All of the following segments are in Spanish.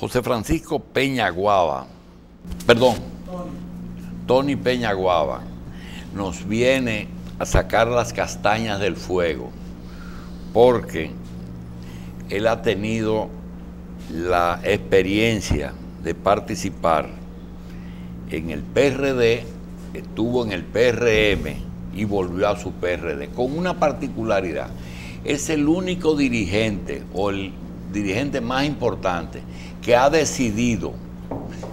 José Francisco Peñaguaba, perdón, Tony Peñaguaba, nos viene a sacar las castañas del fuego, porque él ha tenido la experiencia de participar en el PRD, estuvo en el PRM y volvió a su PRD, con una particularidad. Es el único dirigente o el dirigente más importante que ha decidido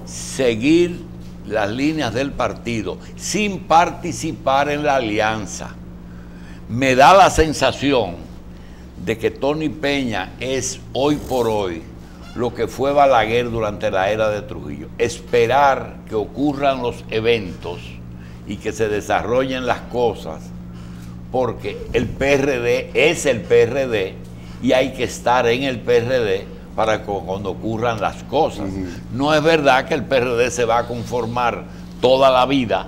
seguir las líneas del partido sin participar en la alianza. Me da la sensación de que Tony Peña es hoy por hoy lo que fue Balaguer durante la era de Trujillo. Esperar que ocurran los eventos y que se desarrollen las cosas, porque el PRD es el PRD y hay que estar en el PRD para que cuando ocurran las cosas. No es verdad que el PRD se va a conformar toda la vida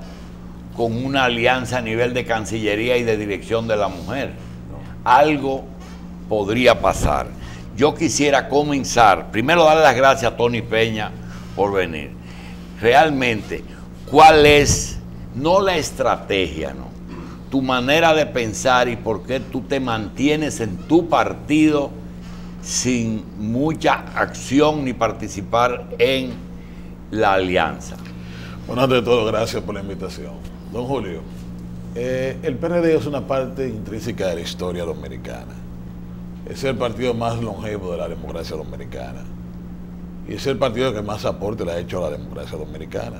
con una alianza a nivel de Cancillería y de Dirección de la Mujer. Algo podría pasar. Yo quisiera comenzar, primero darle las gracias a Tony Peña por venir. Realmente, ¿cuál es, no la estrategia, no, tu manera de pensar y por qué tú te mantienes en tu partido sin mucha acción ni participar en la alianza? Bueno, ante todo, gracias por la invitación. Don Julio, el PRD es una parte intrínseca de la historia dominicana. Es el partido más longevo de la democracia dominicana. Y es el partido que más aporte le ha hecho a la democracia dominicana.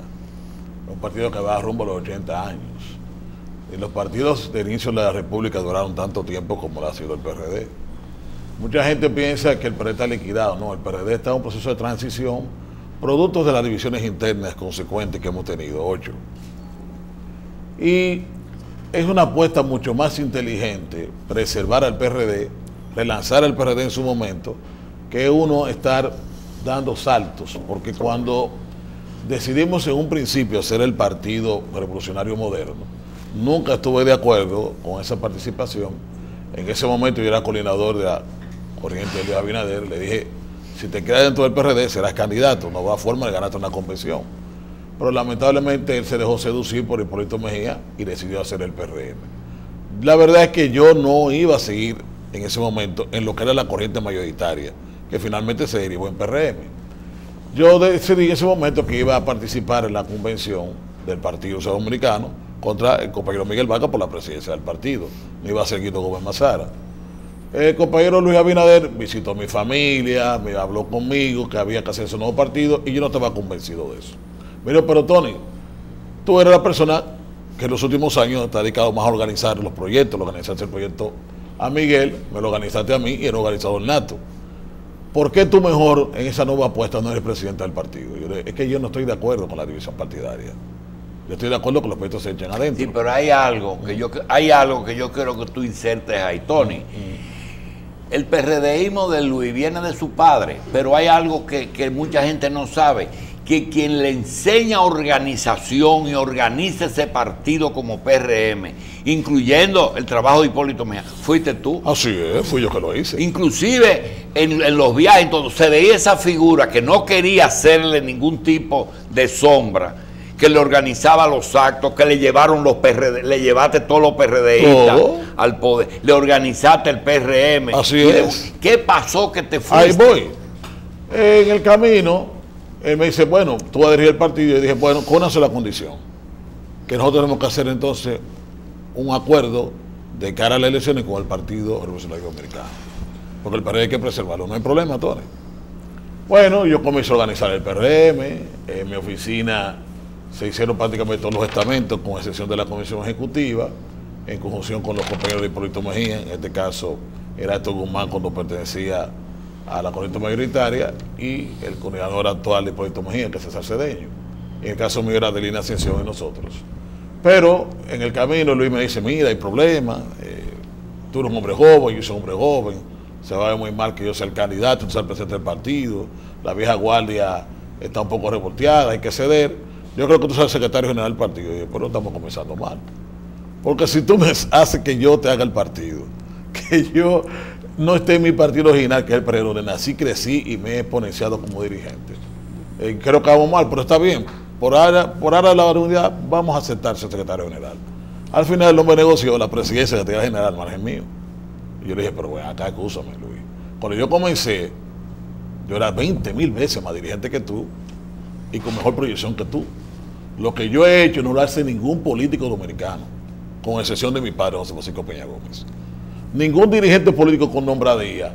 Es un partido que va rumbo a los 80 años. Y los partidos de inicio de la República duraron tanto tiempo como lo ha sido el PRD. Mucha gente piensa que el PRD está liquidado. No, el PRD está en un proceso de transición, producto de las divisiones internas consecuentes que hemos tenido, 8. Y es una apuesta mucho más inteligente preservar al PRD, relanzar el PRD en su momento, que uno estar dando saltos, porque cuando decidimos en un principio hacer el Partido Revolucionario Moderno, nunca estuve de acuerdo con esa participación. En ese momento yo era coordinador de la corriente de Luis Abinader, le dije, si te quedas dentro del PRD serás candidato, no va a forma de ganarte una convención. Pero lamentablemente él se dejó seducir por Hipólito Mejía y decidió hacer el PRM. La verdad es que yo no iba a seguir en ese momento en lo que era la corriente mayoritaria, que finalmente se derivó en PRM. Yo decidí en ese momento que iba a participar en la convención del Partido Dominicano contra el compañero Miguel Vaca por la presidencia del partido. No iba a ser Guido Gómez Mazara. El compañero Luis Abinader visitó a mi familia, me habló conmigo que había que hacer ese nuevo partido y yo no estaba convencido de eso. Mira, pero Tony, tú eres la persona que en los últimos años está dedicado más a organizar los proyectos, lo organizaste el proyecto a Miguel, me lo organizaste a mí y el organizador nato. ¿Por qué tú mejor en esa nueva apuesta no eres presidente del partido? Es que yo no estoy de acuerdo con la división partidaria. Yo estoy de acuerdo con los proyectos se echen adentro. Sí, pero hay algo que yo quiero que tú insertes ahí, Tony. El PRDismo de Luis viene de su padre, pero hay algo que mucha gente no sabe, que quien le enseña organización y organiza ese partido como PRM, incluyendo el trabajo de Hipólito Mejía, fuiste tú. Así es, fui yo que lo hice. Inclusive en los viajes, todo, se veía esa figura que no quería hacerle ningún tipo de sombra, que le organizaba los actos, que le llevaron los PRD, le llevaste todos los PRDistas al poder, le organizaste el PRM. Así es. ¿Qué pasó que te fuiste? Ahí voy. En el camino, él me dice, bueno, tú vas a dirigir el partido. Y yo dije, bueno, con una sola condición, que nosotros tenemos que hacer entonces un acuerdo de cara a las elecciones con el Partido Revolucionario Dominicano, porque el PRD hay que preservarlo, no hay problema, Tony. Bueno, yo comencé a organizar el PRM, en mi oficina se hicieron prácticamente todos los estamentos, con excepción de la Comisión Ejecutiva, en conjunción con los compañeros de Hipólito Mejía, en este caso era Héctor Guzmán cuando pertenecía a la corriente mayoritaria, y el coordinador actual de Hipólito Mejía, que es César Cedeño. En el caso mío era Adelina Ascensión y nosotros. Pero en el camino Luis me dice, mira, hay problemas, tú eres un hombre joven, yo soy un hombre joven, se va a ver muy mal que yo sea el candidato, tú seas el presidente del partido, la vieja guardia está un poco revolteada, hay que ceder. Yo creo que tú seas el secretario general del partido. Y yo, pero estamos comenzando mal. Porque si tú me haces que yo te haga el partido, que yo no esté en mi partido original, que es el PRD, donde nací, crecí y me he exponenciado como dirigente, Creo que vamos mal, pero está bien. Por ahora de la unidad vamos a aceptar ser secretario general. Al final el hombre negoció la presidencia de la secretaría general, margen mío. Y yo le dije, pero bueno, acá escúchame, Luis. Cuando yo comencé, yo era 20.000 veces más dirigente que tú y con mejor proyección que tú. Lo que yo he hecho no lo hace ningún político dominicano, con excepción de mi padre, José Francisco Peña Gómez. Ningún dirigente político con nombradía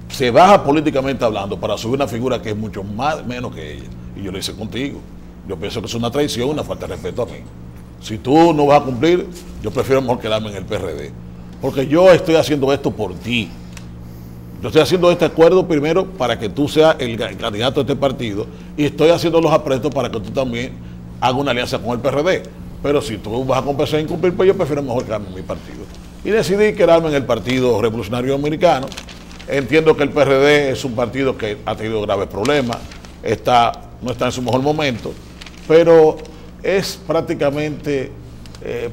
se baja políticamente hablando para subir una figura que es mucho menos que ella. Y yo lo hice contigo. Yo pienso que es una traición, una falta de respeto a mí. Si tú no vas a cumplir, yo prefiero mejor quedarme en el PRD. Porque yo estoy haciendo esto por ti. Yo estoy haciendo este acuerdo primero para que tú seas el candidato de este partido y estoy haciendo los apretos para que tú también hagas una alianza con el PRD. Pero si tú vas a comenzar a incumplir, pues yo prefiero mejor quedarme en mi partido. Y decidí quedarme en el Partido Revolucionario Dominicano. Entiendo que el PRD es un partido que ha tenido graves problemas, no está en su mejor momento, pero es prácticamente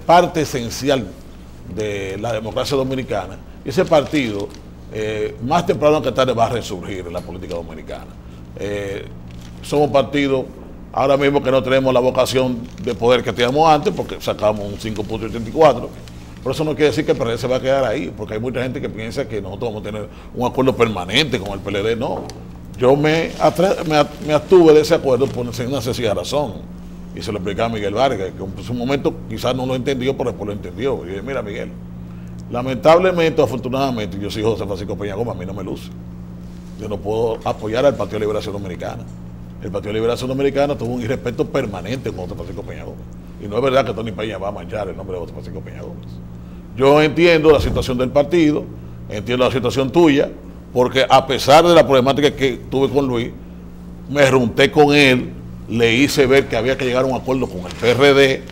parte esencial de la democracia dominicana. Y ese partido, más temprano que tarde, va a resurgir en la política dominicana. Somos partidos, ahora mismo que no tenemos la vocación de poder que teníamos antes, porque sacamos un 5.84, pero eso no quiere decir que el PLD se va a quedar ahí, porque hay mucha gente que piensa que nosotros vamos a tener un acuerdo permanente con el PLD. No, yo me abstuve de ese acuerdo por una sencilla razón, y se lo explicaba a Miguel Vargas, que en su momento quizás no lo entendió, pero después lo entendió. Y dije, mira, Miguel, lamentablemente o afortunadamente, yo soy José Francisco Peña Gómez, a mí no me luce. Yo no puedo apoyar al Partido de Liberación Dominicana. El Partido de Liberación Dominicana tuvo un irrespeto permanente con José Francisco Peña Gómez. Y no es verdad que Tony Peña va a manchar el nombre de José Francisco Peña Gómez. Yo entiendo la situación del partido, entiendo la situación tuya, porque a pesar de la problemática que tuve con Luis, me junté con él, le hice ver que había que llegar a un acuerdo con el PRD,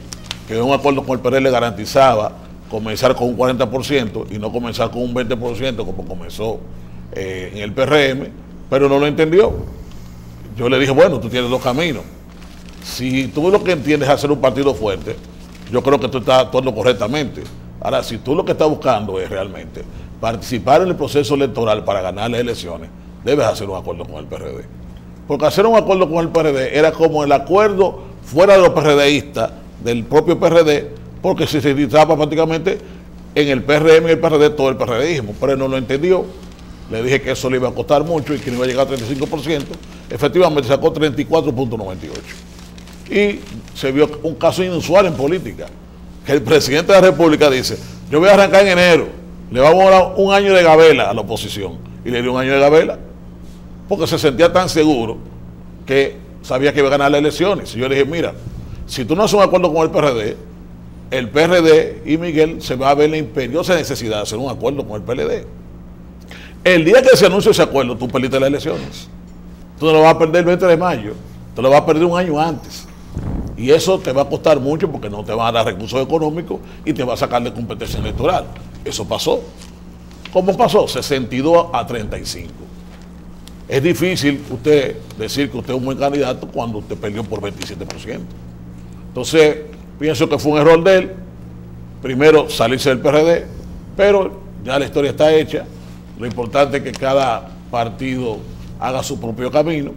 que un acuerdo con el PRD le garantizaba comenzar con un 40% y no comenzar con un 20% como comenzó en el PRM, pero no lo entendió. Yo le dije, bueno, tú tienes dos caminos. Si tú lo que entiendes es hacer un partido fuerte, yo creo que tú estás actuando correctamente. Ahora, si tú lo que estás buscando es realmente participar en el proceso electoral para ganar las elecciones, debes hacer un acuerdo con el PRD. Porque hacer un acuerdo con el PRD era como el acuerdo fuera de los PRDistas, del propio PRD, porque se necesitaba prácticamente en el PRM y el PRD todo el PRDismo, pero él no lo entendió. Le dije que eso le iba a costar mucho y que no iba a llegar a 35%. Efectivamente sacó 34.98%. Y se vio un caso inusual en política, que el presidente de la República dice, yo voy a arrancar en enero, le vamos a dar un año de gabela a la oposición. Y le dio un año de gabela, porque se sentía tan seguro que sabía que iba a ganar las elecciones. Y yo le dije, mira, si tú no haces un acuerdo con el PRD y Miguel se va a ver la imperiosa necesidad de hacer un acuerdo con el PLD. El día que se anuncie ese acuerdo, tú perdiste las elecciones. Tú no lo vas a perder el 20 de mayo, te lo vas a perder un año antes. Y eso te va a costar mucho porque no te van a dar recursos económicos y te va a sacar de competencia electoral. Eso pasó. ¿Cómo pasó? 62-35. Es difícil usted decir que usted es un buen candidato cuando usted perdió por 27%. Entonces, pienso que fue un error de él. Primero, salirse del PRD, pero ya la historia está hecha. Lo importante es que cada partido haga su propio camino.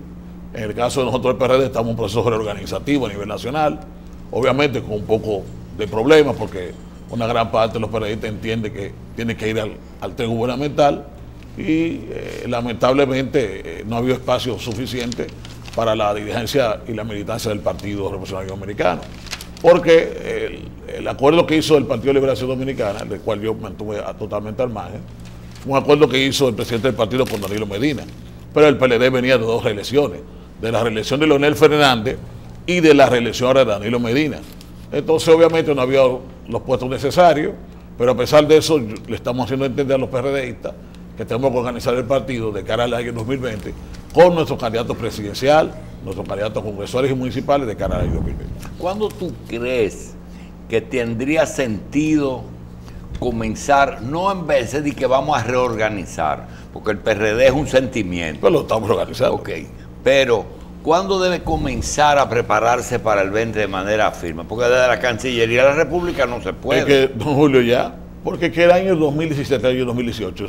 En el caso de nosotros, el PRD, estamos en un proceso reorganizativo a nivel nacional, obviamente con un poco de problemas, porque una gran parte de los PRDistas entiende que tiene que ir al tren gubernamental y lamentablemente no ha habido espacio suficiente para la dirigencia y la militancia del Partido Revolucionario Dominicano. Porque el acuerdo que hizo el Partido de Liberación Dominicana, del cual yo mantuve totalmente al margen, fue un acuerdo que hizo el presidente del partido con Danilo Medina. Pero el PLD venía de dos reelecciones, de la reelección de Leonel Fernández y de la reelección de Danilo Medina. Entonces, obviamente, no había los puestos necesarios, pero a pesar de eso, le estamos haciendo entender a los PRDistas que tenemos que organizar el partido de cara al año 2020 con nuestro candidato presidencial, nuestros candidatos congresuales y municipales de cara al año 2020. ¿Cuándo tú crees que tendría sentido comenzar, no en vez de que vamos a reorganizar, porque el PRD es un sentimiento? Pero lo estamos organizando. Ok, pero ¿cuándo debe comenzar a prepararse para el 20 de manera firme? Porque desde la Cancillería de la República no se puede. Es que, don Julio, ya, porque que el año 2017 y el año 2018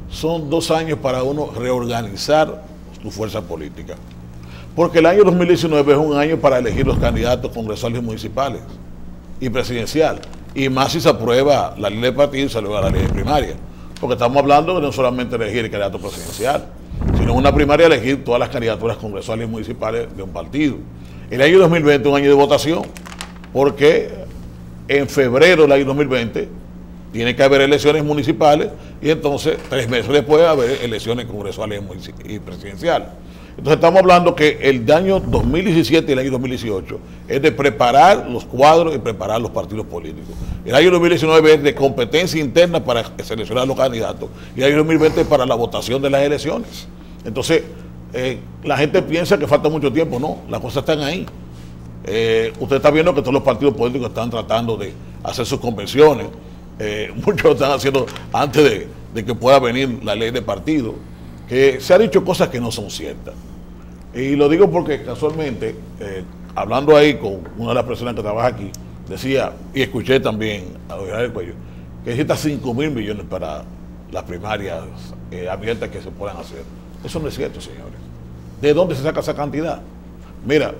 son 2 años para uno reorganizar su fuerza política. Porque el año 2019 es un año para elegir los candidatos congresales y municipales y presidencial. Y más si se aprueba la ley de partido y se aprueba la ley de primaria. Porque estamos hablando de no solamente elegir el candidato presidencial, sino en una primaria elegir todas las candidaturas congresales y municipales de un partido. El año 2020 es un año de votación, porque en febrero del año 2020 tiene que haber elecciones municipales y entonces 3 meses después haber elecciones congresales y presidenciales. Entonces estamos hablando que el año 2017 y el año 2018 es de preparar los cuadros y preparar los partidos políticos. El año 2019 es de competencia interna para seleccionar los candidatos y el año 2020 es para la votación de las elecciones. Entonces la gente piensa que falta mucho tiempo. No, las cosas están ahí. Usted está viendo que todos los partidos políticos están tratando de hacer sus convenciones. Muchos lo están haciendo antes de que pueda venir la ley de partido. Que se ha dicho cosas que no son ciertas. Y lo digo porque casualmente, hablando ahí con una de las personas que trabaja aquí, decía, y escuché también a Israel Cuello, que necesita 5.000 millones para las primarias abiertas que se puedan hacer. Eso no es cierto, señores. ¿De dónde se saca esa cantidad? Mira,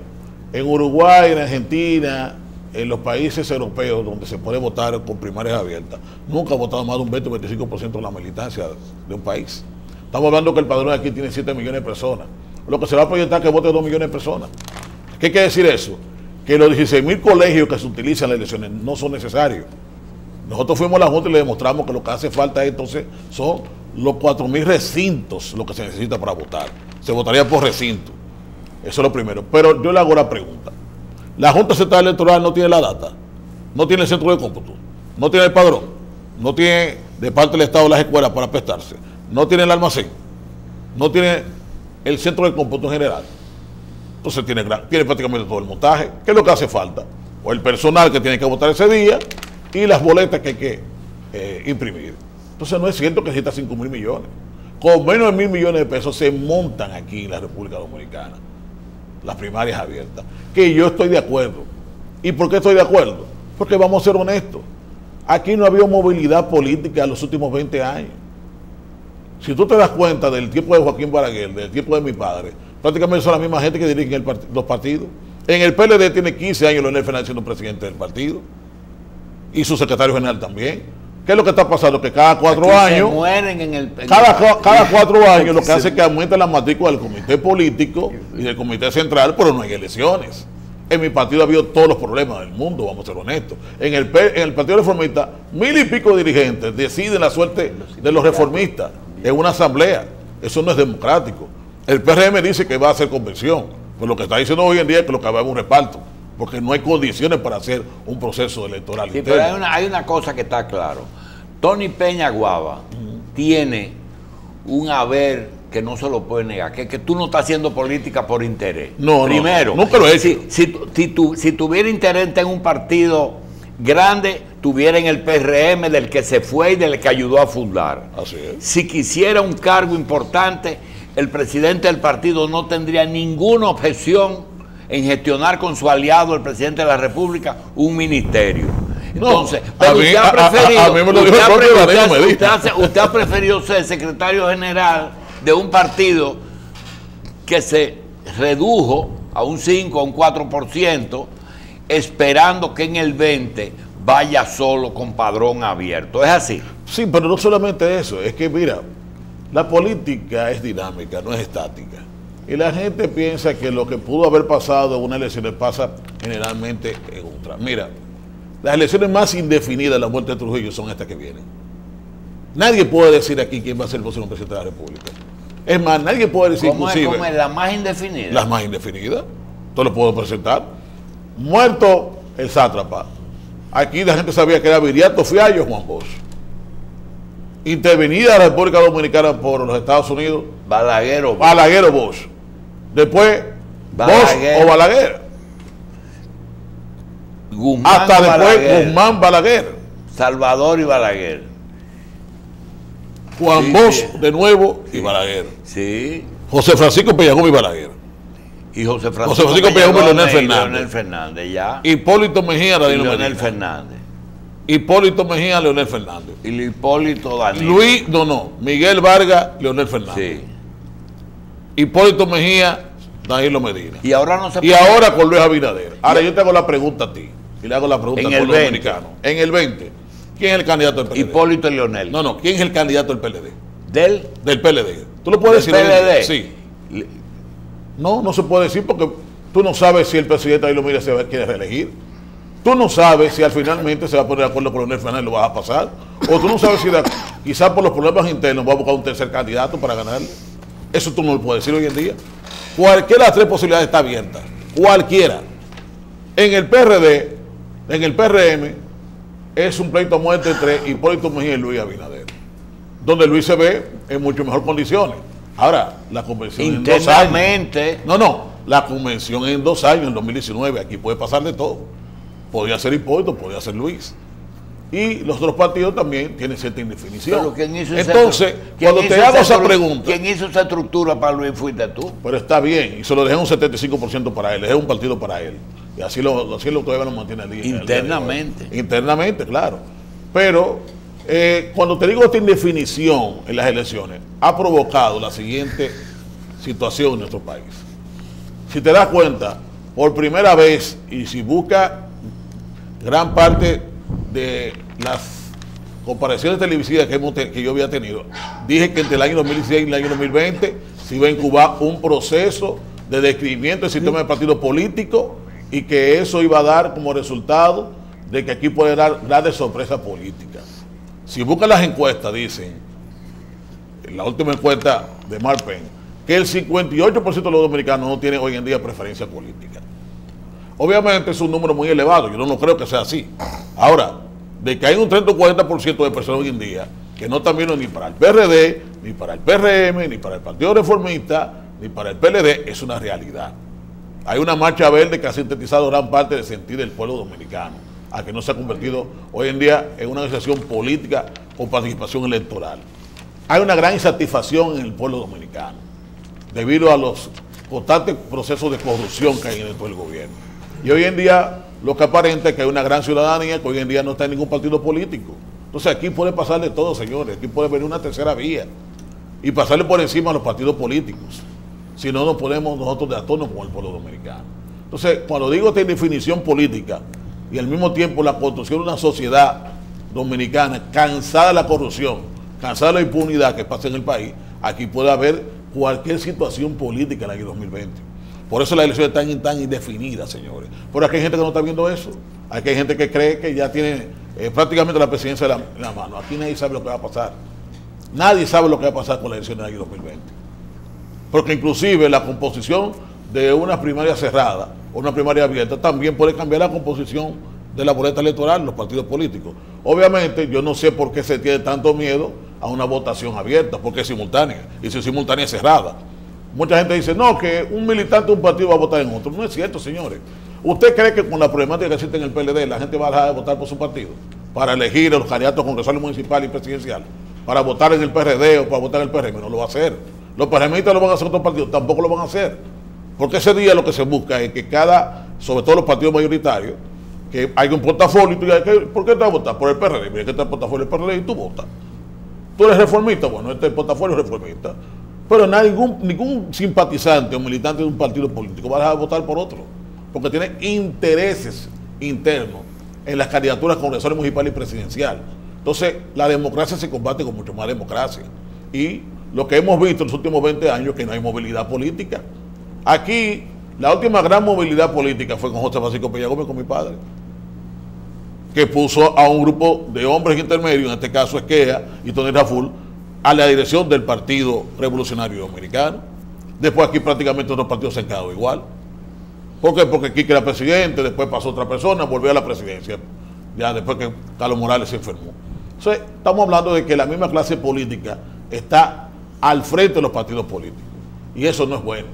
en Uruguay, en Argentina, en los países europeos donde se puede votar con primarias abiertas, nunca ha votado más de un 20 o 25% de la militancia de un país. Estamos hablando que el padrón aquí tiene 7 millones de personas. Lo que se va a proyectar es que vote 2 millones de personas. ¿Qué quiere decir eso? Que los 16.000 colegios que se utilizan en las elecciones no son necesarios. Nosotros fuimos a la Junta y le demostramos que lo que hace falta entonces son los 4.000 recintos lo que se necesita para votar. Se votaría por recinto. Eso es lo primero. Pero yo le hago la pregunta. La Junta Central Electoral no tiene la data, no tiene el centro de cómputo, no tiene el padrón, no tiene de parte del Estado las escuelas para prestarse, no tiene el almacén, no tiene el centro de cómputo en general. Entonces tiene prácticamente todo el montaje. ¿Qué es lo que hace falta? O el personal que tiene que votar ese día y las boletas que hay que imprimir. Entonces no es cierto que necesita 5.000 millones. Con menos de 1.000 millones de pesos se montan aquí en la República Dominicana las primarias abiertas. Que yo estoy de acuerdo. ¿Y por qué estoy de acuerdo? Porque vamos a ser honestos. Aquí no ha habido movilidad política en los últimos 20 años. Si tú te das cuenta del tiempo de Joaquín Balaguer, del tiempo de mi padre, prácticamente son la misma gente que dirigen los partidos. En el PLD tiene 15 años Leonel Fernández siendo presidente del partido. Y su secretario general también. ¿Qué es lo que está pasando? Que cada 4 años, se mueren cada 4 años lo que hace es que aumenta la matrícula del comité político y del comité central, pero no hay elecciones. En mi partido ha habido todos los problemas del mundo, vamos a ser honestos. En el Partido Reformista, 1.000 y pico dirigentes deciden la suerte de los reformistas en una asamblea. Eso no es democrático. El PRM dice que va a hacer convención, pero lo que está diciendo hoy en día es que lo que va a haber un reparto, porque no hay condiciones para hacer un proceso electoral sí, interno. Pero hay una cosa que está claro. Tony Peña Guava tiene un haber que no se lo puede negar, que tú no estás haciendo política por interés. No, primero, nunca lo he hecho. Si tuviera interés en un partido grande, tuviera en el PRM del que se fue y del que ayudó a fundar. Así es. Si quisiera un cargo importante, el presidente del partido no tendría ninguna objeción en gestionar con su aliado, el presidente de la República, un ministerio. Entonces, no, pero usted ha preferido, usted ha preferido ser secretario general de un partido que se redujo a un 5, a un 4%, esperando que en el 20 vaya solo con padrón abierto. ¿Es así? Sí, pero no solamente eso, es que mira, la política es dinámica, no es estática. Y la gente piensa que lo que pudo haber pasado en una elección pasa generalmente en otra. Mira, las elecciones más indefinidas de la muerte de Trujillo son estas que vienen. Nadie puede decir aquí quién va a ser el próximo presidente de la República. Es más, nadie puede decir ¿Cómo es la más indefinida? Las más indefinidas. Todo lo puedo presentar. Muerto el sátrapa. Aquí la gente sabía que era Viriato Fiallo Juan Bosch. Intervenida la República Dominicana por los Estados Unidos. Balaguer o Bosch. Después, Balaguer. Bosch o Balaguer. Guzmán hasta después Balaguer. Guzmán Balaguer. Salvador y Balaguer. Juan Bosch de nuevo y Balaguer. Sí. José Francisco Pellagón y Balaguer. Y José Francisco Pellagón y Leonel Fernández. Fernández. Fernández, ya. Hipólito Mejía, Danilo Leonel Medina. Fernández. Hipólito Mejía, Leonel Fernández. Y Hipólito Danilo. Miguel Vargas, Leonel Fernández. Sí. Hipólito Mejía, Danilo Medina. Y ahora no se Y ahora con Luis Abinader. Ahora yo te hago la pregunta a ti. Y le hago la pregunta al pueblo dominicano. En el 20, ¿quién es el candidato del PLD? Hipólito Leonel. No, ¿quién es el candidato del PLD? Del PLD. ¿Tú lo puedes decir? PLD. Sí. No se puede decir porque tú no sabes si el presidente Danilo Medina se quiere reelegir. Tú no sabes si al finalmente se va a poner de acuerdo con Leonel Fernández y lo vas a pasar. O tú no sabes si quizás por los problemas internos va a buscar un tercer candidato para ganarle. Eso tú no lo puedes decir hoy en día. Cualquiera de las tres posibilidades está abierta. Cualquiera. En el PRD, en el PRM, es un pleito a muerte entre Hipólito Mejía y Luis Abinader, donde Luis se ve en mucho mejor condiciones. Ahora, la convención internamente. En 2 años. La convención en 2 años, en 2019, aquí puede pasar de todo. Podría ser Hipólito, podría ser Luis. Y los otros partidos también tienen cierta indefinición. Entonces, cuando te hago esa pregunta... ¿Quién hizo esa estructura para Luis? Fuiste tú. Pero está bien, y se lo dejé un 75% para él, dejé un partido para él. Y así todavía lo mantiene al día. Internamente. Internamente, claro. Pero cuando te digo esta indefinición en las elecciones, ha provocado la siguiente situación en nuestro país. Si te das cuenta, por primera vez, y si busca gran parte de las comparaciones televisivas que yo había tenido, dije que entre el año 2016 y el año 2020 se iba a incubar un proceso de describimiento del sistema de partidos políticos y que eso iba a dar como resultado de que aquí puede dar grandes sorpresas políticas. Si buscan las encuestas, dicen, en la última encuesta de Marpen, que el 58% de los dominicanos no tienen hoy en día preferencia política. Obviamente es un número muy elevado, yo no creo que sea así. Ahora, de que hay un 30 o 40% de personas hoy en día que no están viendo ni para el PRD, ni para el PRM, ni para el Partido Reformista, ni para el PLD, es una realidad. Hay una marcha verde que ha sintetizado gran parte del sentir del pueblo dominicano, a que no se ha convertido hoy en día en una organización política con participación electoral. Hay una gran insatisfacción en el pueblo dominicano, debido a los constantes procesos de corrupción que hay dentro del gobierno. Y hoy en día lo que aparenta es que hay una gran ciudadanía que hoy en día no está en ningún partido político. Entonces aquí puede pasar de todo, señores. Aquí puede venir una tercera vía y pasarle por encima a los partidos políticos. Si no nos ponemos nosotros de atono con el pueblo dominicano. Entonces, cuando digo esta definición política y al mismo tiempo la construcción de una sociedad dominicana cansada de la corrupción, cansada de la impunidad que pasa en el país, aquí puede haber cualquier situación política en el año 2020. Por eso las elecciones están tan indefinidas, señores. Pero aquí hay gente que no está viendo eso. Aquí hay gente que cree que ya tiene prácticamente la presidencia en la mano. Aquí nadie sabe lo que va a pasar. Nadie sabe lo que va a pasar con las elecciones del año 2020. Porque inclusive la composición de una primaria cerrada o una primaria abierta también puede cambiar la composición de la boleta electoral en los partidos políticos. Obviamente yo no sé por qué se tiene tanto miedo a una votación abierta, porque es simultánea. Y si es simultánea es cerrada. Mucha gente dice, no, que un militante de un partido va a votar en otro. No es cierto, señores. ¿Usted cree que con la problemática que existe en el PLD la gente va a dejar de votar por su partido? Para elegir a los candidatos congresales, municipales y presidenciales. Para votar en el PRD o para votar en el PRM. No lo va a hacer. Los PRMistas lo van a hacer otros partidos. Tampoco lo van a hacer. Porque ese día lo que se busca es que sobre todo los partidos mayoritarios, que hay un portafolio y tú digas, ¿por qué te vas a votar? Por el PRD. Mira que está el portafolio del PRD y tú votas. Tú eres reformista, bueno, este portafolio es reformista. Pero ningún simpatizante o militante de un partido político va a dejar de votar por otro, porque tiene intereses internos en las candidaturas congresales, municipales y presidenciales. Entonces, la democracia se combate con mucho más democracia. Y lo que hemos visto en los últimos 20 años es que no hay movilidad política. Aquí, la última gran movilidad política fue con José Francisco Peña Gómez, con mi padre, que puso a un grupo de hombres intermedios, en este caso Esquea y Tony Raful, a la dirección del Partido Revolucionario Dominicano. Después aquí prácticamente otros partidos se han quedado igual. ¿Por qué? Porque Quique era presidente, después pasó otra persona, volvió a la presidencia, ya después que Carlos Morales se enfermó. Entonces, estamos hablando de que la misma clase política está al frente de los partidos políticos. Y eso no es bueno.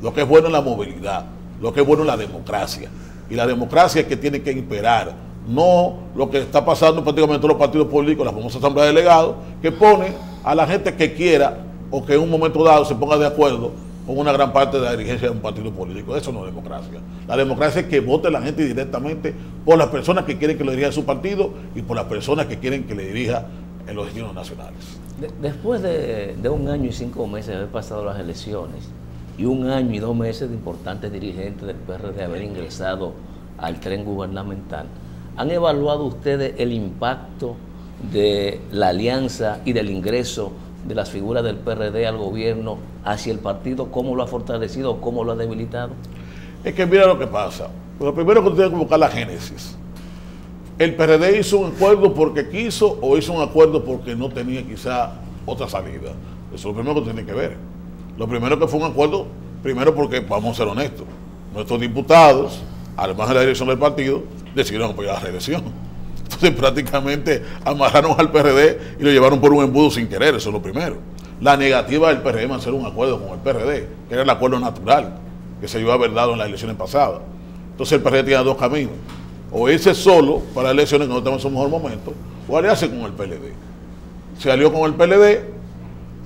Lo que es bueno es la movilidad, lo que es bueno es la democracia. Y la democracia es que tiene que imperar, no lo que está pasando prácticamente en todos los partidos políticos, la famosa asamblea de delegados, que pone a la gente que quiera o que en un momento dado se ponga de acuerdo con una gran parte de la dirigencia de un partido político. Eso no es democracia. La democracia es que vote la gente directamente por las personas que quieren que lo dirija su partido y por las personas que quieren que le dirija en los destinos nacionales. Después de 1 año y 5 meses de haber pasado las elecciones, y 1 año y 2 meses de importantes dirigentes del PRD haber ingresado al tren gubernamental, ¿han evaluado ustedes el impacto de la alianza y del ingreso de las figuras del PRD al gobierno hacia el partido? ¿Cómo lo ha fortalecido o cómo lo ha debilitado? Es que mira lo que pasa. Lo primero que usted tiene que buscar la génesis. ¿El PRD hizo un acuerdo porque quiso o hizo un acuerdo porque no tenía quizá otra salida? Eso es lo primero que tiene que ver. Lo primero que fue un acuerdo, primero porque, vamos a ser honestos, nuestros diputados, además de la dirección del partido, decidieron apoyar la reelección. Entonces prácticamente amarraron al PRD y lo llevaron por un embudo sin querer, eso es lo primero. La negativa del PRM a hacer un acuerdo con el PRD, que era el acuerdo natural que se iba a haber dado en las elecciones pasadas. Entonces el PRD tiene dos caminos: o irse solo para las elecciones que no estamos en su mejor momento, o aliarse con el PLD. Se alió con el PLD,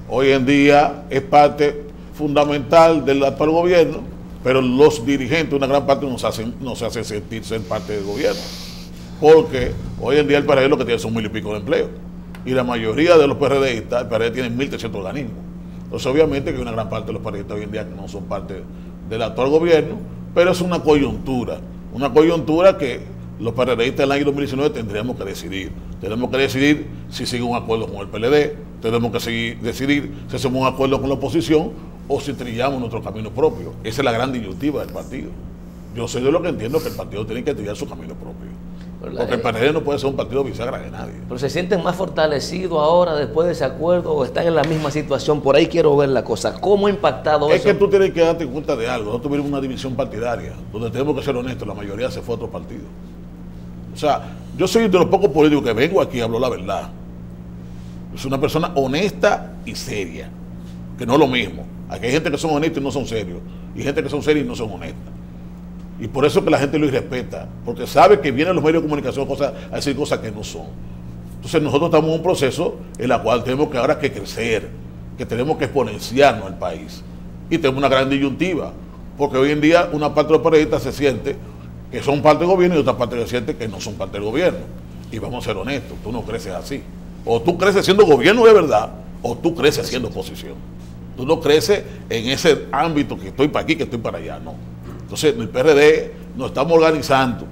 hoy en día es parte fundamental del actual gobierno, pero los dirigentes, una gran parte, no se hacen sentir ser parte del gobierno, porque hoy en día el PRD lo que tiene son 1000 y pico de empleos, y la mayoría de los PRDistas, el PRD tiene 1300 organismos. Entonces obviamente que hay una gran parte de los PRDistas hoy en día que no son parte del actual gobierno, pero es una coyuntura que los PRDistas en el año 2019 tendríamos que decidir. Tenemos que decidir si sigue un acuerdo con el PLD, tenemos que decidir si hacemos un acuerdo con la oposición o si trillamos nuestro camino propio. Esa es la gran disyuntiva del partido. Yo soy de lo que entiendo que el partido tiene que trillar su camino propio. Porque el PRD no puede ser un partido bisagra de nadie. ¿Pero se sienten más fortalecidos ahora después de ese acuerdo o están en la misma situación? Por ahí quiero ver la cosa. ¿Cómo ha impactado eso? Es que tú tienes que darte cuenta de algo. Nosotros tuvimos una división partidaria, donde tenemos que ser honestos, la mayoría se fue a otro partido. O sea, yo soy de los pocos políticos que vengo aquí y hablo la verdad. Es una persona honesta y seria, que no es lo mismo. Aquí hay gente que son honestos y no son serios, y gente que son serios y no son honestas. Y por eso que la gente lo irrespeta, porque sabe que vienen los medios de comunicación a decir cosas que no son. Entonces nosotros estamos en un proceso en el cual tenemos que ahora que crecer, que tenemos que exponenciarnos al país. Y tenemos una gran disyuntiva, porque hoy en día una parte de los periodistas se siente que son parte del gobierno y otra parte se siente que no son parte del gobierno. Y vamos a ser honestos, tú no creces así. O tú creces siendo gobierno de verdad, o tú creces siendo oposición. Tú no creces en ese ámbito que estoy para aquí, que estoy para allá, no. Entonces, en el PRD nos estamos organizando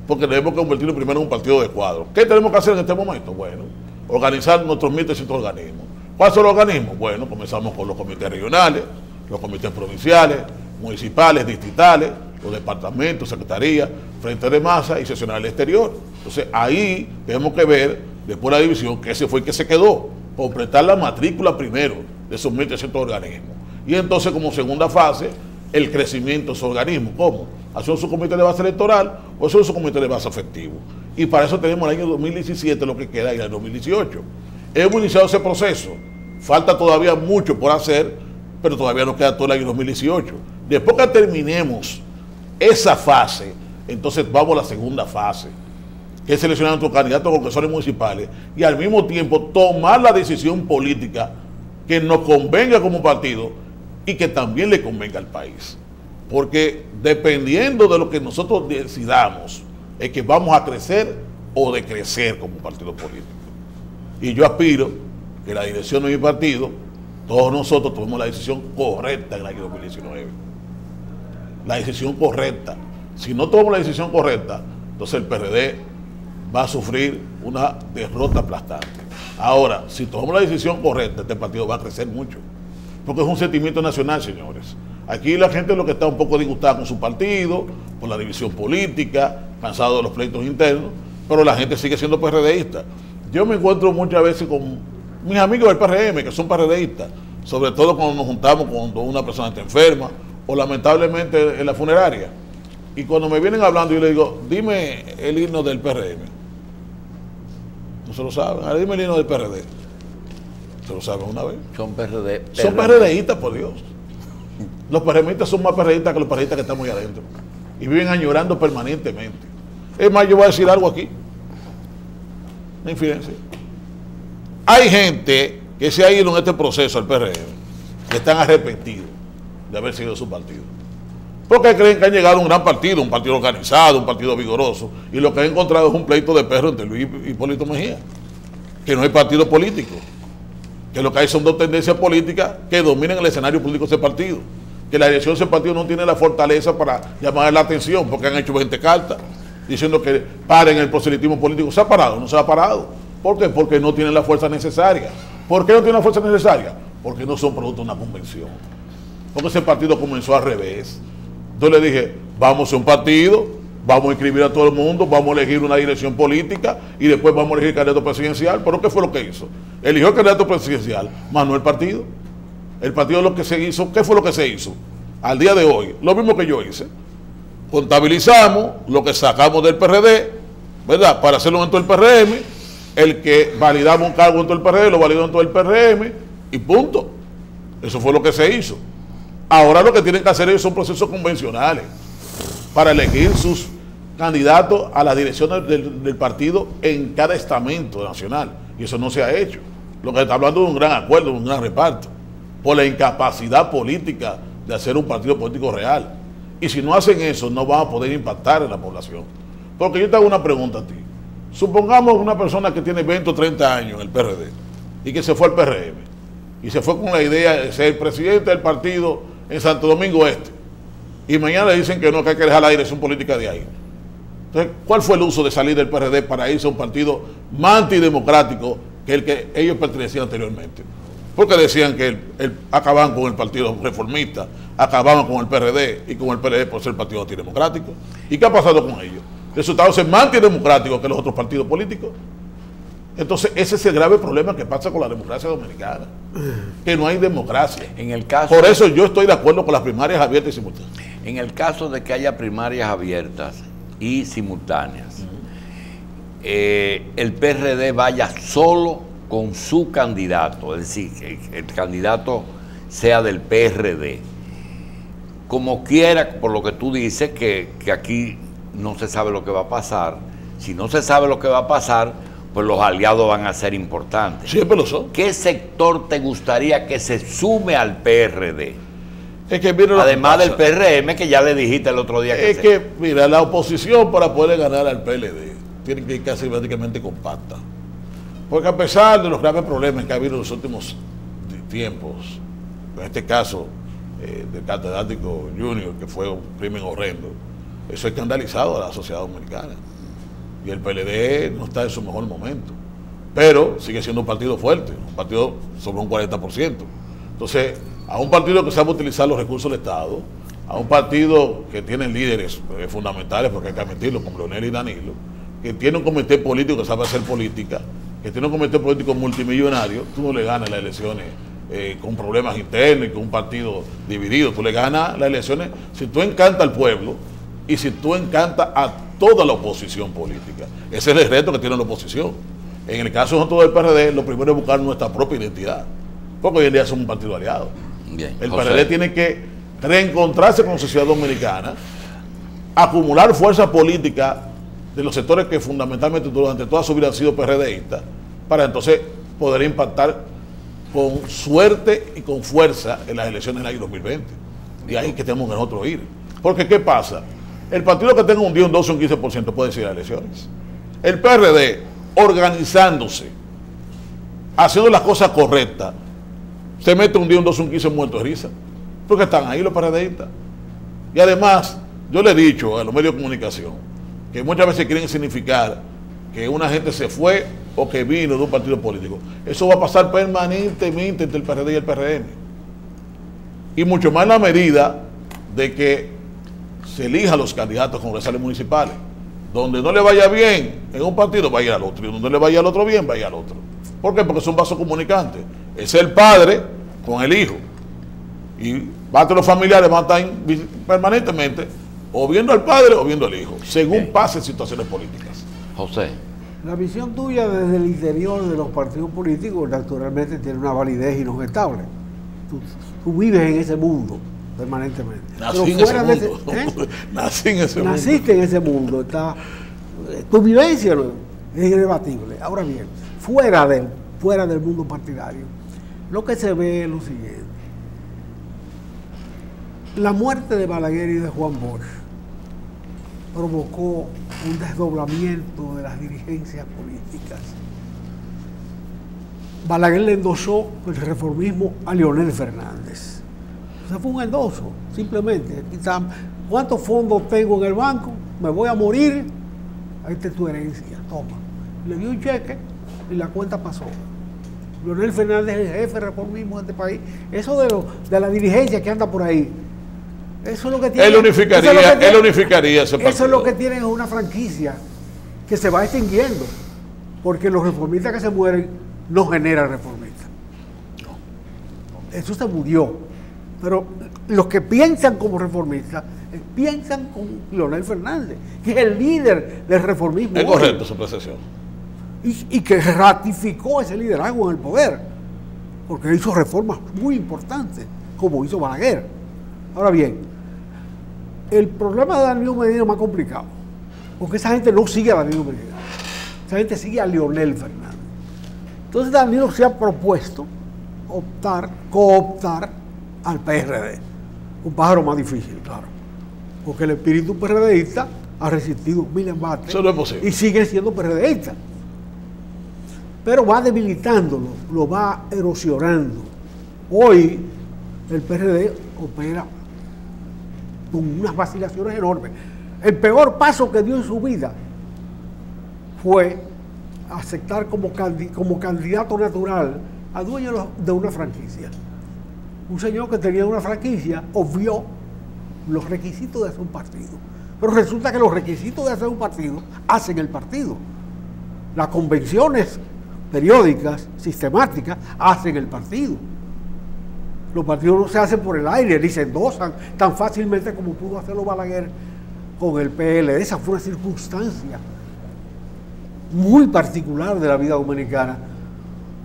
porque tenemos que convertirlo primero en un partido de cuadro. ¿Qué tenemos que hacer en este momento? Bueno, organizar nuestros 1300 organismos. ¿Cuáles son los organismos? Bueno, comenzamos con los comités regionales, los comités provinciales, municipales, distritales, los departamentos, secretarías, frente de masa y seccional exterior. Entonces, ahí tenemos que ver, después de la división, que ese fue el que se quedó, completar la matrícula primero de esos 1300 organismos. Y entonces, como segunda fase, el crecimiento de esos organismos. ¿Cómo? ¿Hacer su comité de base electoral o hacer su comité de base efectivo? Y para eso tenemos el año 2017, lo que queda, y el 2018. Hemos iniciado ese proceso. Falta todavía mucho por hacer, pero todavía nos queda todo el año 2018. Después que terminemos esa fase, entonces vamos a la segunda fase, que es seleccionar a nuestros candidatos a congresores municipales y al mismo tiempo tomar la decisión política que nos convenga como partido y que también le convenga al país. Porque dependiendo de lo que nosotros decidamos, es que vamos a crecer o decrecer como partido político. Y yo aspiro que la dirección de mi partido, todos nosotros tomemos la decisión correcta en el año 2019. La decisión correcta. Si no tomamos la decisión correcta, entonces el PRD va a sufrir una derrota aplastante. Ahora, si tomamos la decisión correcta, este partido va a crecer mucho. Porque es un sentimiento nacional, señores. Aquí la gente lo que está un poco disgustada con su partido, por la división política, cansado de los pleitos internos, pero la gente sigue siendo PRDista. Yo me encuentro muchas veces con mis amigos del PRM, que son PRDistas, sobre todo cuando nos juntamos cuando una persona está enferma, o lamentablemente en la funeraria. Y cuando me vienen hablando, yo le digo, dime el himno del PRM. No se lo saben. Ahora dime el himno del PRD. ¿Se lo saben una vez? Son PRD. Son PRDistas, por Dios. Los PRMistas son más PRDistas que los PRDistas que estamos ahí adentro. Y viven añorando permanentemente. Es más, yo voy a decir algo aquí. Una infidencia. Hay gente que se ha ido en este proceso al PRM, que están arrepentidos de haber seguido su partido. Porque creen que han llegado a un gran partido, un partido organizado, un partido vigoroso, y lo que han encontrado es un pleito de perro entre Luis y Hipólito Mejía. Que no hay partido político. Que lo que hay son dos tendencias políticas que dominan el escenario político de ese partido. que la dirección de ese partido no tiene la fortaleza para llamar la atención, porque han hecho 20 cartas diciendo que paren el proselitismo político. ¿Se ha parado? No se ha parado. ¿Por qué? Porque no tienen la fuerza necesaria. ¿Por qué no tienen la fuerza necesaria? Porque no son producto de una convención. Porque ese partido comenzó al revés. Entonces le dije, vamos a hacer un partido, vamos a inscribir a todo el mundo, vamos a elegir una dirección política y después vamos a elegir el candidato presidencial. ¿Pero qué fue lo que hizo? Eligió el candidato presidencial, más no el partido. El partido lo que se hizo, ¿qué fue lo que se hizo? Al día de hoy, lo mismo que yo hice. Contabilizamos lo que sacamos del PRD, ¿verdad? Para hacerlo dentro del PRM, el que validamos un cargo dentro del PRD, lo validó dentro del PRM y punto. Eso fue lo que se hizo. Ahora lo que tienen que hacer ellos son procesos convencionales para elegir sus candidatos a las direcciones del partido en cada estamento nacional. Y eso no se ha hecho. Lo que se está hablando es un gran acuerdo, un gran reparto, por la incapacidad política de hacer un partido político real. Y si no hacen eso, no van a poder impactar en la población. Porque yo te hago una pregunta a ti. Supongamos una persona que tiene 20 o 30 años en el PRD y que se fue al PRM y se fue con la idea de ser presidente del partido en Santo Domingo Este y mañana le dicen que no, que hay que dejar la dirección política de ahí. Entonces, ¿cuál fue el uso de salir del PRD para irse a un partido más antidemocrático que el que ellos pertenecían anteriormente? Porque decían que acababan con el Partido Reformista, acababan con el PRD y con el PRD por ser partido antidemocrático. ¿Y qué ha pasado con ellos? Resultados ser más antidemocráticos que los otros partidos políticos. Entonces, ese es el grave problema que pasa con la democracia dominicana, que no hay democracia. Por eso yo estoy de acuerdo con las primarias abiertas y simultáneas. En el caso de que haya primarias abiertas y simultáneas, el PRD vaya solo con su candidato, es decir, que el candidato sea del PRD. Como quiera, por lo que tú dices, que aquí no se sabe lo que va a pasar. Si no se sabe lo que va a pasar, pues los aliados van a ser importantes. Siempre lo son. ¿Qué sector te gustaría que se sume al PRD? Es que mira, además del PRM, que ya le dijiste el otro día que es que, mira, la oposición para poder ganar al PLD tiene que ir casi prácticamente compacta. Porque a pesar de los graves problemas que ha habido en los últimos tiempos, en este caso del catedrático Junior, que fue un crimen horrendo, eso ha escandalizado a la sociedad dominicana. Y el PLD no está en su mejor momento. Pero sigue siendo un partido fuerte, un partido sobre un 40%. Entonces, a un partido que sabe utilizar los recursos del Estado, a un partido que tiene líderes fundamentales, porque hay que admitirlo, como Leonel y Danilo, que tiene un comité político que sabe hacer política, que tiene un comité político multimillonario, tú no le ganas las elecciones con problemas internos y con un partido dividido. Tú le ganas las elecciones si tú encantas al pueblo y si tú encantas a toda la oposición política. Ese es el reto que tiene la oposición. En el caso de nosotros del PRD, lo primero es buscar nuestra propia identidad, porque hoy en día somos un partido aliado. Bien, el PRD tiene que reencontrarse con la sociedad dominicana, acumular fuerza política de los sectores que fundamentalmente durante toda su vida han sido PRDistas, para entonces poder impactar con suerte y con fuerza en las elecciones del año 2020. Y ahí que tenemos que nosotros ir. Porque ¿qué pasa? El partido que tenga un 10, un 12, un 15% puede ir a elecciones. El PRD, organizándose, haciendo las cosas correctas, se mete un 10, un 12, un 15 muerto de risa. Porque están ahí los PRDistas. Y además, yo le he dicho a los medios de comunicación que muchas veces quieren significar que una gente se fue o que vino de un partido político. Eso va a pasar permanentemente entre el PRD y el PRM. Y mucho más en la medida de que se elijan los candidatos congresales municipales. Donde no le vaya bien en un partido, va a ir al otro. Y donde le vaya al otro bien, va a ir al otro. ¿Por qué? Porque son vasos comunicantes. Es el padre con el hijo. Y los familiares van a estar permanentemente o viendo al padre o viendo al hijo, según pasen situaciones políticas. José. La visión tuya desde el interior de los partidos políticos naturalmente tiene una validez inobjetable. Tú vives en ese mundo permanentemente. Nací en ese mundo. Nací en ese mundo. Naciste en ese mundo. Tu vivencia es irrebatible. Ahora bien, fuera del mundo partidario, lo que se ve es lo siguiente. La muerte de Balaguer y de Juan Bosch provocó un desdoblamiento de las dirigencias políticas. Balaguer le endosó el reformismo a Leonel Fernández. Ese fue un endoso, simplemente. Quizá, ¿cuántos fondos tengo en el banco? Me voy a morir. Ahí está tu herencia, toma. Le dio un cheque y la cuenta pasó. Leonel Fernández es el jefe de reformismo de este país. Eso de la dirigencia que anda por ahí, eso es lo que tiene. Él unificaría ese partido. Eso es lo que tienen, es una franquicia que se va extinguiendo, porque los reformistas que se mueren no generan reformistas. Eso se murió. Pero los que piensan como reformistas, piensan con Leonel Fernández, que es el líder del reformismo. Es correcto su percepción. Y que ratificó ese liderazgo en el poder, porque hizo reformas muy importantes, como hizo Balaguer. Ahora bien, el problema de Danilo Medina es más complicado, porque esa gente no sigue a Danilo Medina, esa gente sigue a Leonel Fernández. Entonces Danilo se ha propuesto cooptar al PRD, un pájaro más difícil, claro, porque el espíritu PRDista ha resistido 1000 embates. Eso no es posible. Y sigue siendo PRDista. Pero va debilitándolo, lo va erosionando. Hoy el PRD opera con unas vacilaciones enormes. El peor paso que dio en su vida fue aceptar como candidato natural a dueño de una franquicia. Un señor que tenía una franquicia obvió los requisitos de hacer un partido. Pero resulta que los requisitos de hacer un partido hacen el partido. Las convenciones periódicas, sistemáticas, hacen el partido. Los partidos no se hacen por el aire, ni se endosan tan fácilmente como pudo hacerlo Balaguer con el PLD. Esa fue una circunstancia muy particular de la vida dominicana,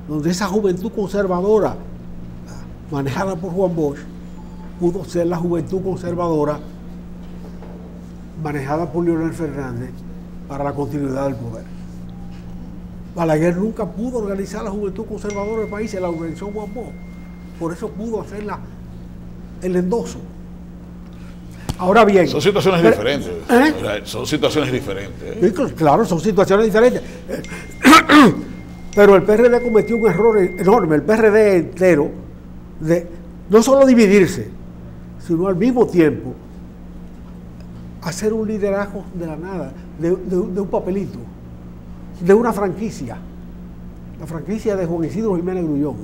donde esa juventud conservadora, manejada por Juan Bosch, pudo ser la juventud conservadora manejada por Leonel Fernández para la continuidad del poder. Balaguer nunca pudo organizar la juventud conservadora del país, se la organizó Juan Bosch. Por eso pudo hacer el endoso. Ahora bien... Son situaciones diferentes. Son situaciones diferentes. Claro, son situaciones diferentes. Pero el PRD cometió un error enorme, el PRD entero, de no solo dividirse, sino al mismo tiempo hacer un liderazgo de la nada, de un papelito, de una franquicia, la franquicia de Juan Isidro Jiménez Grullón,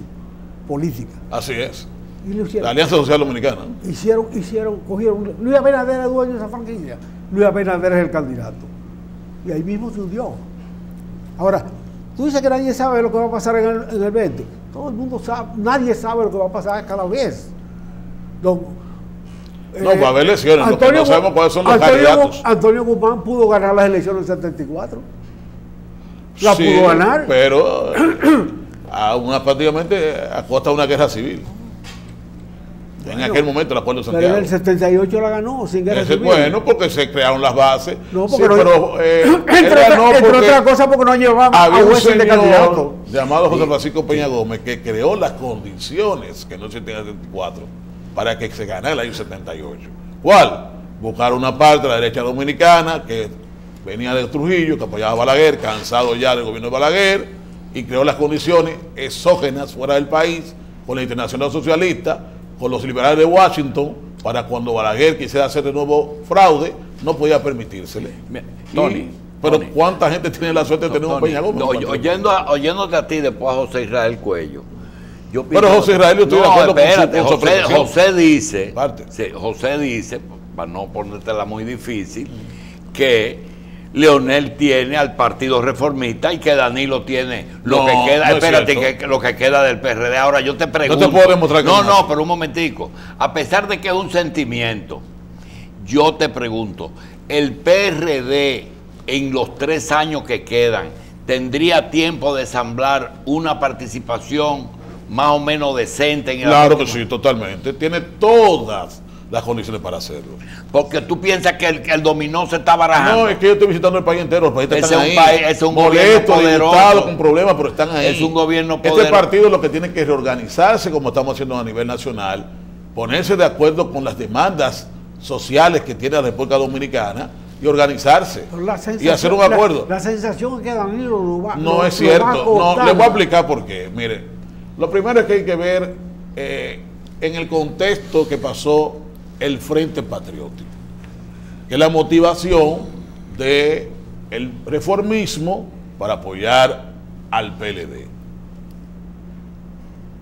política. Así es. Y lo hicieron. La Alianza Social Dominicana. Cogieron. Luis Abinader es dueño de esa franquicia. Luis Abinader es el candidato. Y ahí mismo se hundió. Ahora, tú dices que nadie sabe lo que va a pasar en el 20. Todo el mundo sabe, nadie sabe lo que va a pasar cada vez. No, va a haber elecciones, no sabemos cuáles son los candidatos. Antonio Guzmán pudo ganar las elecciones en 74. La sí, pudo ganar. Pero prácticamente a costa de una guerra civil. En aquel momento el acuerdo de Santiago. Pero en el 78 la ganó sin guerra civil. Bueno, porque se crearon las bases. No, porque sí, no, pero entre otras cosas porque no llevaba había a un jueces de candidato. llamado José Francisco Peña Gómez que creó las condiciones que no se tenían en el 74 para que se ganara el año 78. ¿Cuál? Buscar una parte de la derecha dominicana que venía de Trujillo, que apoyaba a Balaguer, cansado ya del gobierno de Balaguer, y creó las condiciones exógenas fuera del país con la Internacional Socialista, con los liberales de Washington, para cuando Balaguer quisiera hacer de nuevo fraude, no podía permitírsele. Tony, pero ¿cuánta gente tiene la suerte de tener un Peña Gómez? Oyéndote a ti, después a José Israel Cuello. Pero José Israel, yo estoy de acuerdo con José dice, José dice, para no ponértela muy difícil, que Leonel tiene al Partido Reformista y que Danilo tiene lo que queda, que lo que queda del PRD. Ahora yo te pregunto. No te puedo demostrar que no, pero un momentico. A pesar de que es un sentimiento, yo te pregunto, ¿el PRD en los 3 años que quedan tendría tiempo de ensamblar una participación más o menos decente en el Claro que sí, totalmente. Tiene todas las condiciones para hacerlo. Porque tú piensas que el dominó se está barajando. No, es que yo estoy visitando el país entero, los países están ahí. Es un molesto, disgustado, con problemas, pero están ahí. Es un gobierno poderoso. Este partido lo que tiene que reorganizarse, como estamos haciendo a nivel nacional, ponerse de acuerdo con las demandas sociales que tiene la República Dominicana y organizarse y hacer un acuerdo. La sensación es que Danilo lo va No es cierto. No, le voy a explicar por qué. Mire, lo primero es que hay que ver en el contexto que pasó el Frente Patriótico, que es la motivación del reformismo para apoyar al PLD.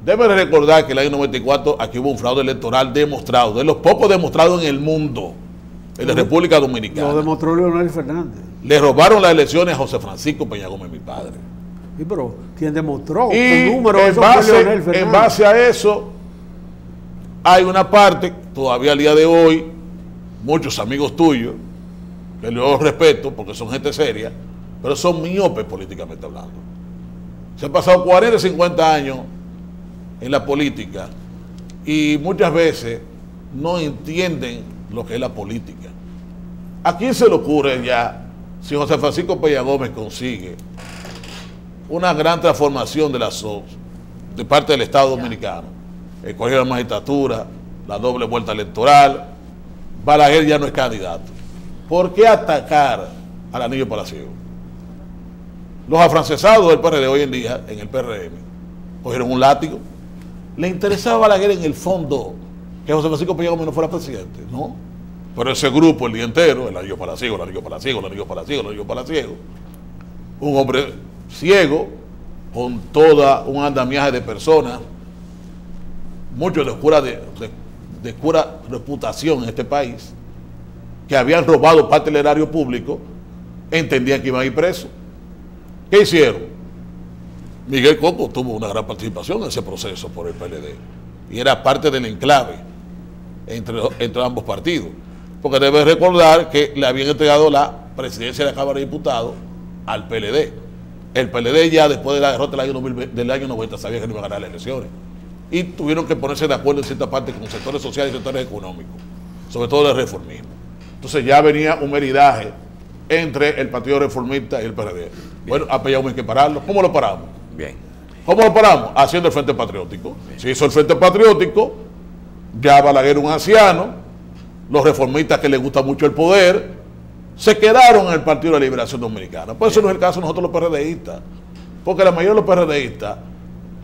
Deben recordar que en el año 94 aquí hubo un fraude electoral demostrado, de los pocos demostrados en el mundo, en la República Dominicana. Lo demostró Leonel Fernández. Le robaron las elecciones a José Francisco Peña Gómez, mi padre. Sí, pero quien demostró Y con números en eso fue Leonel base, Fernández. en base a eso, hay una parte, todavía al día de hoy, muchos amigos tuyos, que los respeto porque son gente seria, pero son miopes políticamente hablando. Se han pasado 40, 50 años en la política y muchas veces no entienden lo que es la política. ¿A quién se le ocurre ya, si José Francisco Peña Gómez consigue una gran transformación de la SOS de parte del Estado Dominicano, el colegio de la magistratura, la doble vuelta electoral, Balaguer ya no es candidato? ¿Por qué atacar al anillo palaciego? Los afrancesados del PRD hoy en día, en el PRM, cogieron un látigo. ¿Le interesaba a Balaguer en el fondo que José Francisco Peña Gómez no fuera presidente? No. Pero ese grupo el día entero, el anillo palaciego, el anillo palaciego, el anillo palaciego, el anillo palaciego, un hombre ciego, con toda un andamiaje de personas, muchos de oscura reputación en este país, que habían robado parte del erario público, entendían que iban a ir presos. ¿Qué hicieron? Miguel Coco tuvo una gran participación en ese proceso por el PLD y era parte del enclave entre ambos partidos, porque debe recordar que le habían entregado la presidencia de la Cámara de Diputados al PLD. El PLD ya después de la derrota del año 90 sabía que no iba a ganar las elecciones y tuvieron que ponerse de acuerdo en cierta parte con sectores sociales y sectores económicos, sobre todo el reformismo. Entonces ya venía un meridaje entre el Partido Reformista y el PRD. Bien. Bueno, a Peña Gómez hay que pararlo. ¿Cómo lo paramos? Bien. ¿Cómo lo paramos? Haciendo el Frente Patriótico. Bien. Se hizo el Frente Patriótico, ya Balaguer un anciano, los reformistas que les gusta mucho el poder, se quedaron en el Partido de la Liberación Dominicana. Por eso no es el caso de nosotros los PRDistas, porque la mayoría de los PRDistas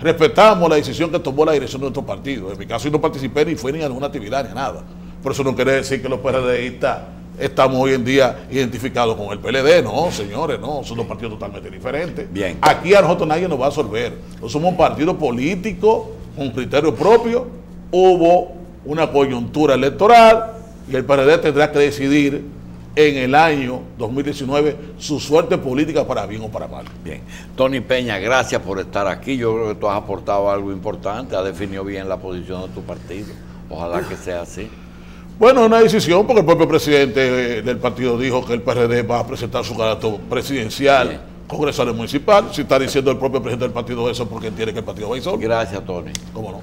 respetamos la decisión que tomó la dirección de nuestro partido. En mi caso yo no participé ni fui ni en alguna actividad ni nada. Por eso no quiere decir que los PRDistas estamos hoy en día identificados con el PLD. No, señores, no, son dos partidos totalmente diferentes. Bien. Aquí a nosotros nadie nos va a absorber. Nosotros somos un partido político con criterio propio. Hubo una coyuntura electoral y el PLD tendrá que decidir en el año 2019 su suerte política para bien o para mal. Bien. Tony Peña, gracias por estar aquí. Yo creo que tú has aportado algo importante, has definido bien la posición de tu partido. Ojalá que sea así. Bueno, una decisión porque el propio presidente del partido dijo que el PRD va a presentar su candidato presidencial, bien, congresual municipal. Si está diciendo el propio presidente del partido eso, porque entiende que el partido va a ir solo. Gracias, Tony. ¿Cómo no?